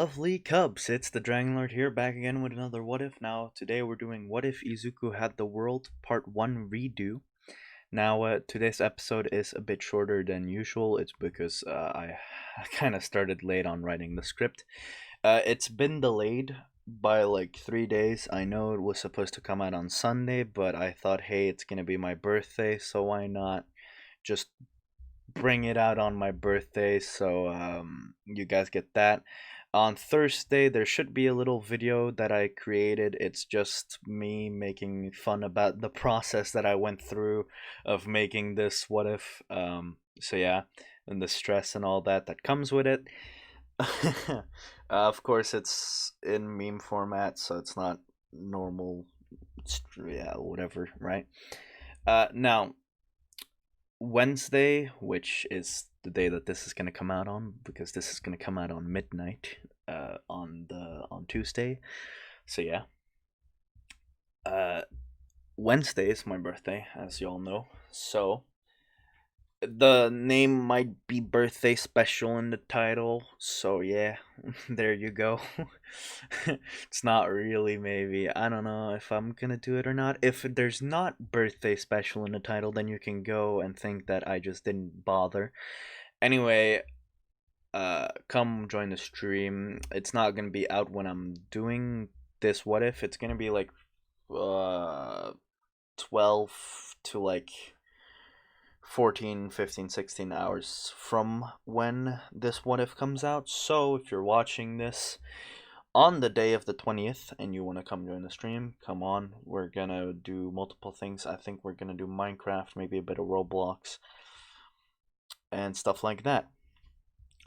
Lovely Cubs, it's the Dragon Lord here, back again with another What If. Now, today we're doing What If Izuku Had the World, Part 1 Redo. Now, today's episode is a bit shorter than usual. It's because I kind of started late on writing the script. It's been delayed by like 3 days. I know it was supposed to come out on Sunday, but I thought, hey, it's gonna be my birthday, so why not just bring it out on my birthday? So you guys get that. On Thursday, there should be a little video that I created. It's just me making fun about the process that I went through of making this What If. So yeah, and the stress and all that comes with it. Of course, it's in meme format, so it's not normal. Yeah, whatever, right? Now, Wednesday, which is the day that this is gonna come out on, because this is gonna come out on midnight, on Tuesday. So yeah, uh, Wednesday is my birthday, as you all know. So the name might be birthday special in the title. So yeah, there you go. It's not really, maybe. I don't know if I'm gonna do it or not. If there's not birthday special in the title, then you can go and think that I just didn't bother. Anyway, come join the stream. It's not gonna be out when I'm doing this What If. It's gonna be like 12 to like 14, 15, 16 hours from when this What If comes out. So if you're watching this on the day of the 20th and you want to come join the stream, come on. We're gonna do multiple things. I think we're gonna do Minecraft, maybe a bit of Roblox and stuff like that.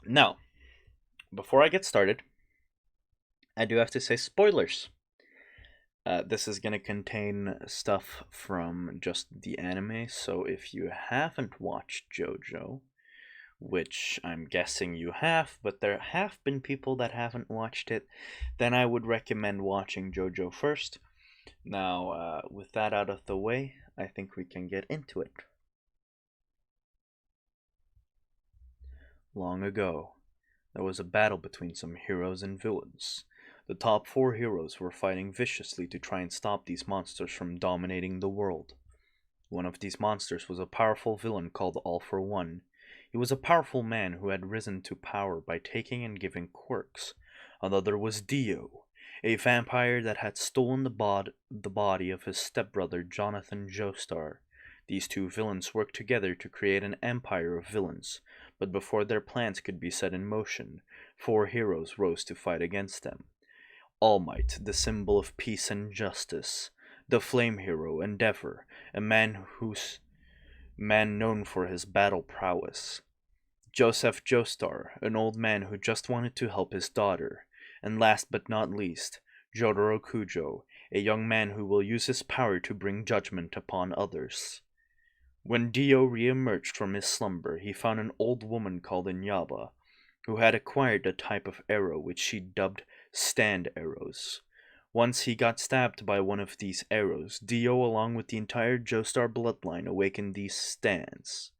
Now, before I get started, I do have to say spoilers. This is going to contain stuff from just the anime, so if you haven't watched JoJo, which I'm guessing you have, but there have been people that haven't watched it, then I would recommend watching JoJo first. Now, with that out of the way, I think we can get into it. Long ago, there was a battle between some heroes and villains. The top four heroes were fighting viciously to try and stop these monsters from dominating the world. One of these monsters was a powerful villain called All for One. He was a powerful man who had risen to power by taking and giving quirks. Another was Dio, a vampire that had stolen the body of his stepbrother Jonathan Joestar. These two villains worked together to create an empire of villains, but before their plans could be set in motion, four heroes rose to fight against them. All Might, the symbol of peace and justice; the Flame Hero, Endeavor, a man known for his battle prowess; Joseph Joestar, an old man who just wanted to help his daughter; and last but not least, Jotaro Kujo, a young man who will use his power to bring judgment upon others. When Dio re-emerged from his slumber, he found an old woman called Inyaba, who had acquired a type of arrow which she dubbed stand arrows. Once he got stabbed by one of these arrows, Dio, along with the entire Joestar bloodline, awakened these stands.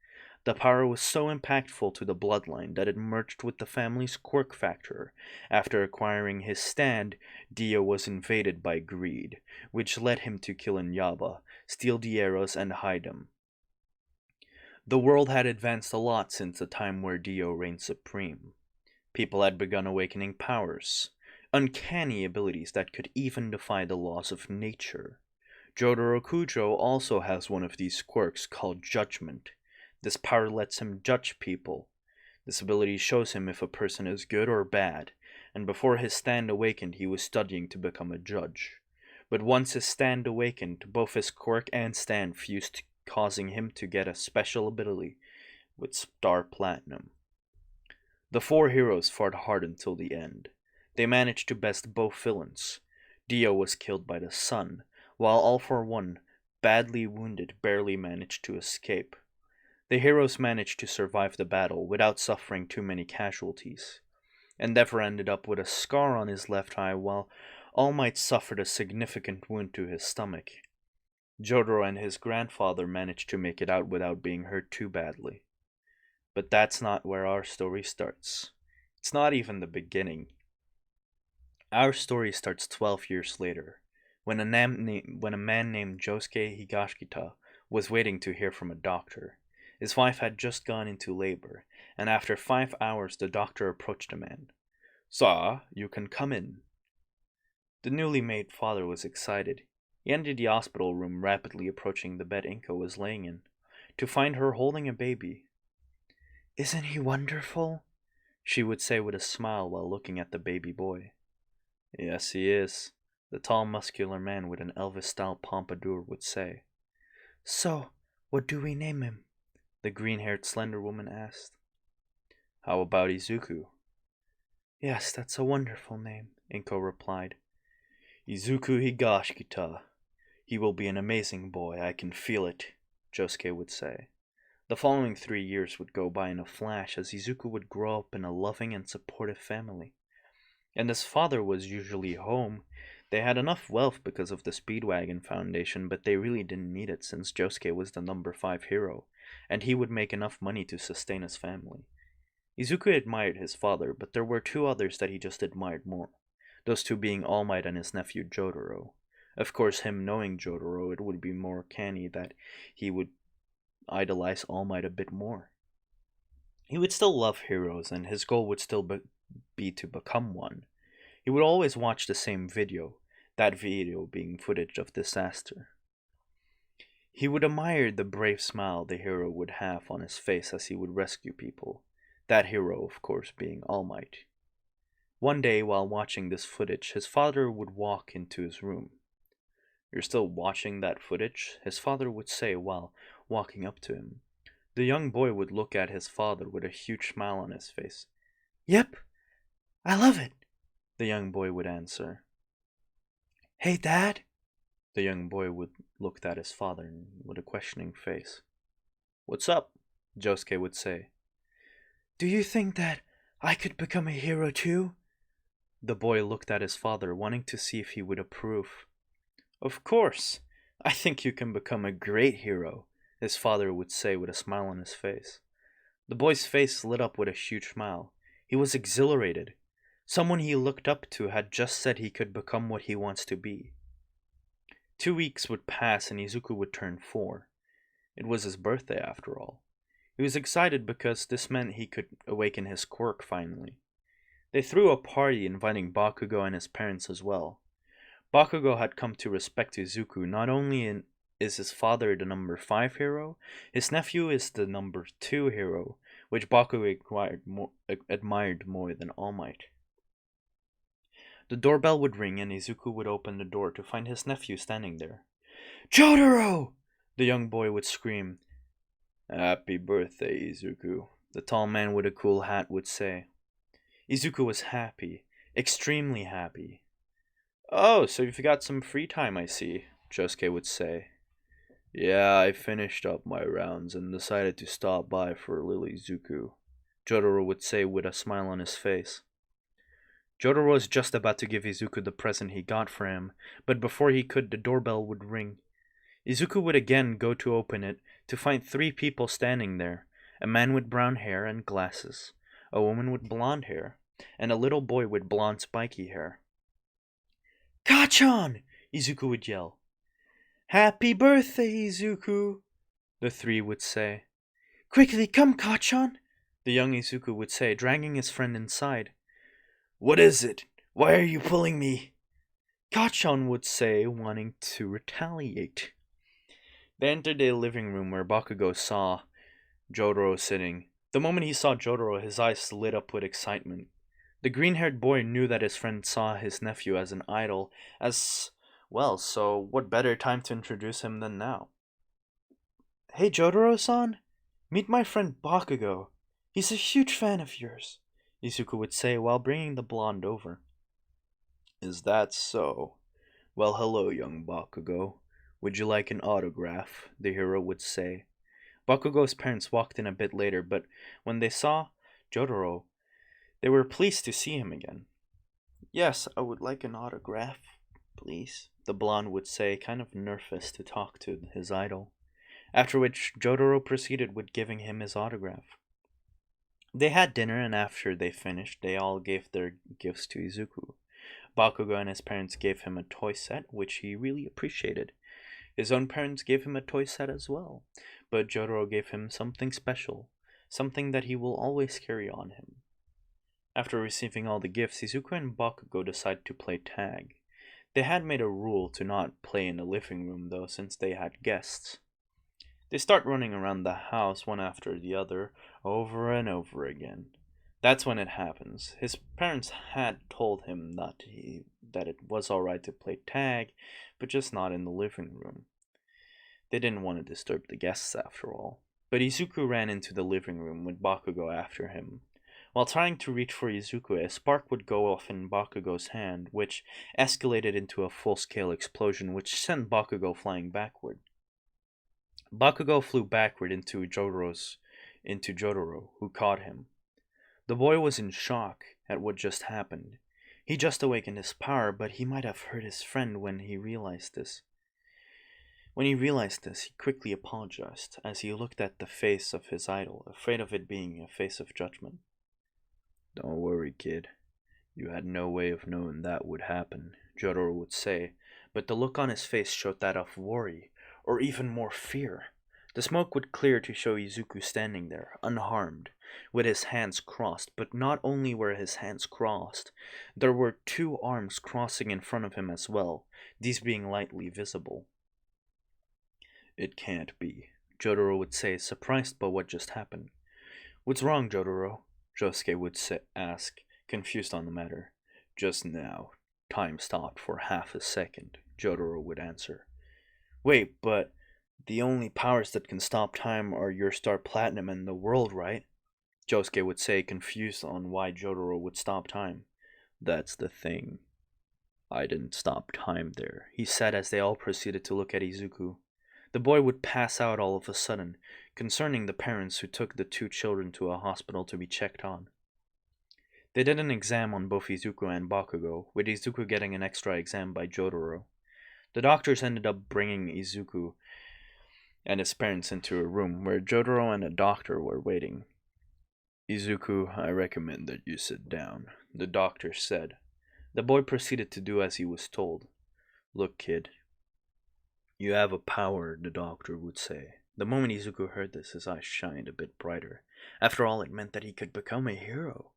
The power was so impactful to the bloodline that it merged with the family's quirk factor. After acquiring his stand, Dio was invaded by greed, which led him to kill Inyaba, steal the arrows, and hide them. The world had advanced a lot since the time where Dio reigned supreme. People had begun awakening powers, uncanny abilities that could even defy the laws of nature. Jotaro Kujo also has one of these quirks called Judgment. This power lets him judge people. This ability shows him if a person is good or bad, and before his stand awakened he was studying to become a judge. But once his stand awakened, both his quirk and stand fused, causing him to get a special ability with Star Platinum. The four heroes fought hard until the end. They managed to best both villains. Dio was killed by the sun, while All for One, badly wounded, barely managed to escape. The heroes managed to survive the battle without suffering too many casualties. Endeavor ended up with a scar on his left eye, while All Might suffered a significant wound to his stomach. Jotaro and his grandfather managed to make it out without being hurt too badly. But that's not where our story starts. It's not even the beginning. Our story starts 12 years later, when a man named Josuke Higashikita was waiting to hear from a doctor. His wife had just gone into labor, and after 5 hours the doctor approached the man. Sir, you can come in. The newly made father was excited. He entered the hospital room, rapidly approaching the bed Inka was laying in, to find her holding a baby. Isn't he wonderful? She would say with a smile while looking at the baby boy. Yes, he is, the tall, muscular man with an Elvis-style pompadour would say. So, what do we name him? The green-haired slender woman asked. How about Izuku? Yes, that's a wonderful name, Inko replied. Izuku Higashikita. He will be an amazing boy, I can feel it, Josuke would say. The following 3 years would go by in a flash as Izuku would grow up in a loving and supportive family. And his father was usually home. They had enough wealth because of the Speedwagon Foundation, but they really didn't need it since Josuke was the number 5 hero, and he would make enough money to sustain his family. Izuku admired his father, but there were two others that he just admired more. Those two being All Might and his nephew Jotaro. Of course, him knowing Jotaro, it would be more canny that he would idolize All Might a bit more. He would still love heroes, and his goal would still be to become one. He would always watch the same video, that video being footage of disaster. He would admire the brave smile the hero would have on his face as he would rescue people, that hero, of course, being All Might. One day, while watching this footage, his father would walk into his room. You're still watching that footage? His father would say while walking up to him. The young boy would look at his father with a huge smile on his face. Yep, I love it, the young boy would answer. Hey, Dad? The young boy would look at his father with a questioning face. What's up? Josuke would say. Do you think that I could become a hero too? The boy looked at his father, wanting to see if he would approve. Of course. I think you can become a great hero, his father would say with a smile on his face. The boy's face lit up with a huge smile. He was exhilarated. Someone he looked up to had just said he could become what he wants to be. 2 weeks would pass and Izuku would turn 4. It was his birthday after all. He was excited because this meant he could awaken his quirk finally. They threw a party inviting Bakugo and his parents as well. Bakugo had come to respect Izuku. Not only is his father the number 5 hero, his nephew is the number 2 hero, which Bakugo admired more than All Might. The doorbell would ring and Izuku would open the door to find his nephew standing there. Jotaro! The young boy would scream. Happy birthday, Izuku, the tall man with a cool hat would say. Izuku was happy, extremely happy. Oh, so you've got some free time, I see, Josuke would say. Yeah, I finished up my rounds and decided to stop by for a little Izuku, Jotaro would say with a smile on his face. Jotaro was just about to give Izuku the present he got for him, but before he could, the doorbell would ring. Izuku would again go to open it to find 3 people standing there, a man with brown hair and glasses, a woman with blonde hair, and a little boy with blonde spiky hair. Kachan! Izuku would yell. Happy birthday, Izuku! The 3 would say. Quickly, come, Kachan! The young Izuku would say, dragging his friend inside. What is it? Why are you pulling me? Kachan would say, wanting to retaliate. They entered the living room where Bakugo saw Jotaro sitting. The moment he saw Jotaro, his eyes lit up with excitement. The green-haired boy knew that his friend saw his nephew as an idol, as well, so what better time to introduce him than now? Hey, Jotaro-san, meet my friend Bakugo. He's a huge fan of yours, Izuku would say while bringing the blonde over. Is that so? Well, hello, young Bakugo. Would you like an autograph? The hero would say. Bakugo's parents walked in a bit later, but when they saw Jotaro, they were pleased to see him again. Yes, I would like an autograph, please, the blonde would say, kind of nervous to talk to his idol. After which, Jotaro proceeded with giving him his autograph. They had dinner, and after they finished, they all gave their gifts to Izuku. Bakugo and his parents gave him a toy set, which he really appreciated. His own parents gave him a toy set as well, but Jotaro gave him something special, something that he will always carry on him. After receiving all the gifts, Izuku and Bakugo decided to play tag. They had made a rule to not play in the living room though, since they had guests. They start running around the house one after the other, over and over again. That's when it happens. His parents had told him that it was alright to play tag, but just not in the living room. They didn't want to disturb the guests after all. But Izuku ran into the living room with Bakugo after him. While trying to reach for Izuku, a spark would go off in Bakugo's hand, which escalated into a full-scale explosion which sent Bakugo flying backward. Bakugo flew backward into Jotaro, who caught him. The boy was in shock at what just happened. He just awakened his power, but he might have hurt his friend when he realized this. He quickly apologized as he looked at the face of his idol, afraid of it being a face of judgment. "Don't worry, kid. You had no way of knowing that would happen," Jotaro would say, but the look on his face showed that of worry, or even more fear. The smoke would clear to show Izuku standing there, unharmed, with his hands crossed, but not only were his hands crossed, there were two arms crossing in front of him as well, these being lightly visible. "It can't be," Jotaro would say, surprised by what just happened. "What's wrong, Jotaro?" Josuke would ask, confused on the matter. "Just now, time stopped for half a second," Jotaro would answer. "Wait, but the only powers that can stop time are your star platinum and the world, right?" Josuke would say, confused on why Jotaro would stop time. "That's the thing. I didn't stop time there," he said as they all proceeded to look at Izuku. The boy would pass out all of a sudden, concerning the parents who took the two children to a hospital to be checked on. They did an exam on both Izuku and Bakugo, with Izuku getting an extra exam by Jotaro. The doctors ended up bringing Izuku and his parents into a room where Jotaro and a doctor were waiting. "Izuku, I recommend that you sit down," the doctor said. The boy proceeded to do as he was told. "Look, kid, you have a power," the doctor would say. The moment Izuku heard this, his eyes shined a bit brighter. After all, it meant that he could become a hero.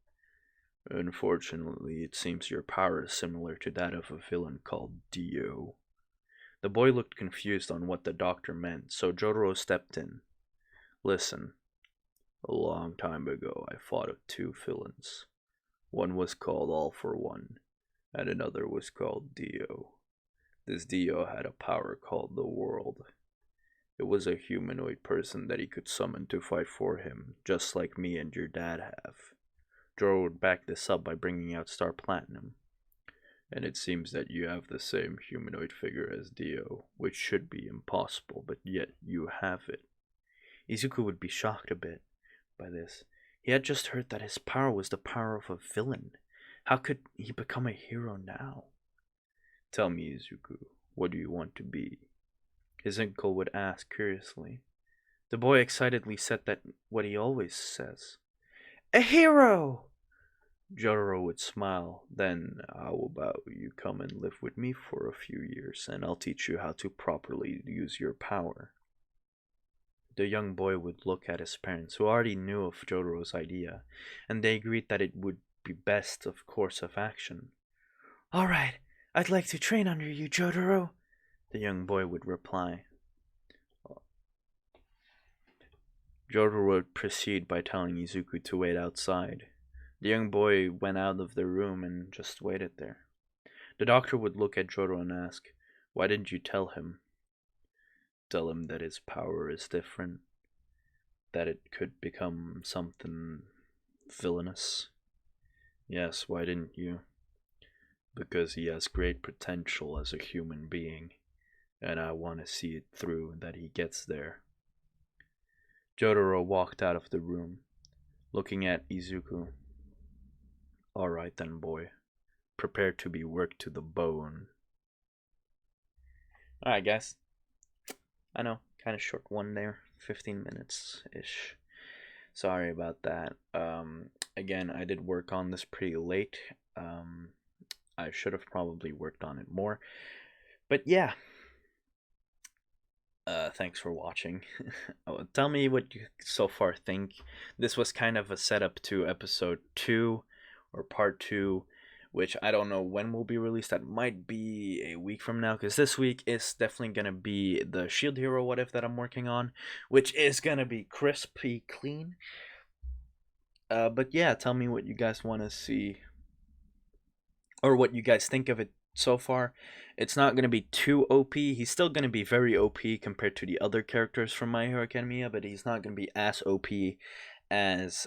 "Unfortunately, it seems your power is similar to that of a villain called Dio." The boy looked confused on what the doctor meant, so Jotaro stepped in. "Listen, a long time ago I fought two villains. One was called All for One, and another was called Dio. This Dio had a power called the World. It was a humanoid person that he could summon to fight for him, just like me and your dad have." Jotaro would back this up by bringing out Star Platinum. "And it seems that you have the same humanoid figure as Dio, which should be impossible, but yet you have it." Izuku would be shocked a bit by this. He had just heard that his power was the power of a villain. How could he become a hero now? "Tell me, Izuku, what do you want to be?" his uncle would ask curiously. The boy excitedly said that what he always says. "A hero!" Jotaro would smile. "Then how about you come and live with me for a few years, and I'll teach you how to properly use your power." The young boy would look at his parents, who already knew of Jotaro's idea, and they agreed that it would be best of course of action. "All right, I'd like to train under you, Jotaro," the young boy would reply. Jotaro would proceed by telling Izuku to wait outside. The young boy went out of the room and just waited there. The doctor would look at Jotaro and ask, "Why didn't you tell him?" "Tell him that his power is different, that it could become something villainous." "Yes, why didn't you?" "Because he has great potential as a human being, and I want to see it through that he gets there." Jotaro walked out of the room, looking at Izuku. "All right then, boy. Prepare to be worked to the bone." Alright, guys. I know, kind of short one there. 15 minutes-ish. Sorry about that. Again, I did work on this pretty late. I should have probably worked on it more. But yeah, thanks for watching. Oh, tell me what you so far think. This was kind of a setup to episode 2 or part 2, which I don't know when will be released. That might be a week from now, because this week is definitely going to be the Shield Hero What If that I'm working on, which is going to be crispy clean. But yeah, tell me what you guys want to see, or what you guys think of it so far. It's not going to be too OP. He's still going to be very OP compared to the other characters from My Hero Academia, but he's not going to be as OP as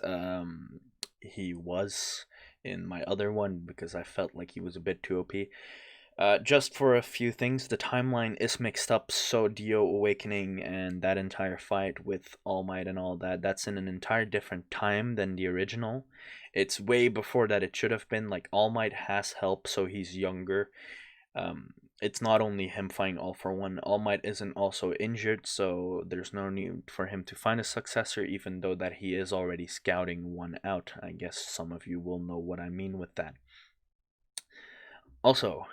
he was in my other one, because I felt like he was a bit too OP. Just for a few things, the timeline is mixed up, so Dio Awakening and that entire fight with All Might and all that, that's in an entire different time than the original. It's way before that it should have been. Like, All Might has help, so he's younger. It's not only him fighting All for One. All Might isn't also injured, so there's no need for him to find a successor, even though that he is already scouting one out. I guess some of you will know what I mean with that. Also,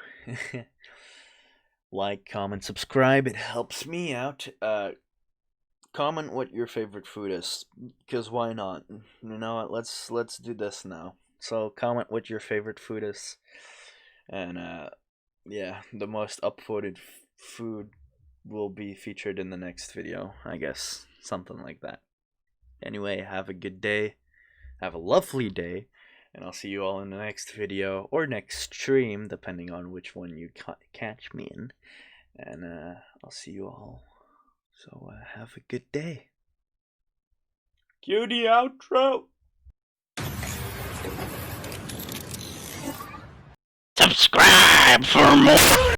like, comment, subscribe. It helps me out. Comment what your favorite food is, because why not? You know what? Let's do this now. So comment what your favorite food is, and yeah, the most upvoted food will be featured in the next video, I guess, something like that. Anyway, have a good day, have a lovely day, and I'll see you all in the next video, or next stream, depending on which one you catch me in. And I'll see you all. So have a good day. Cue the outro. Subscribe for more.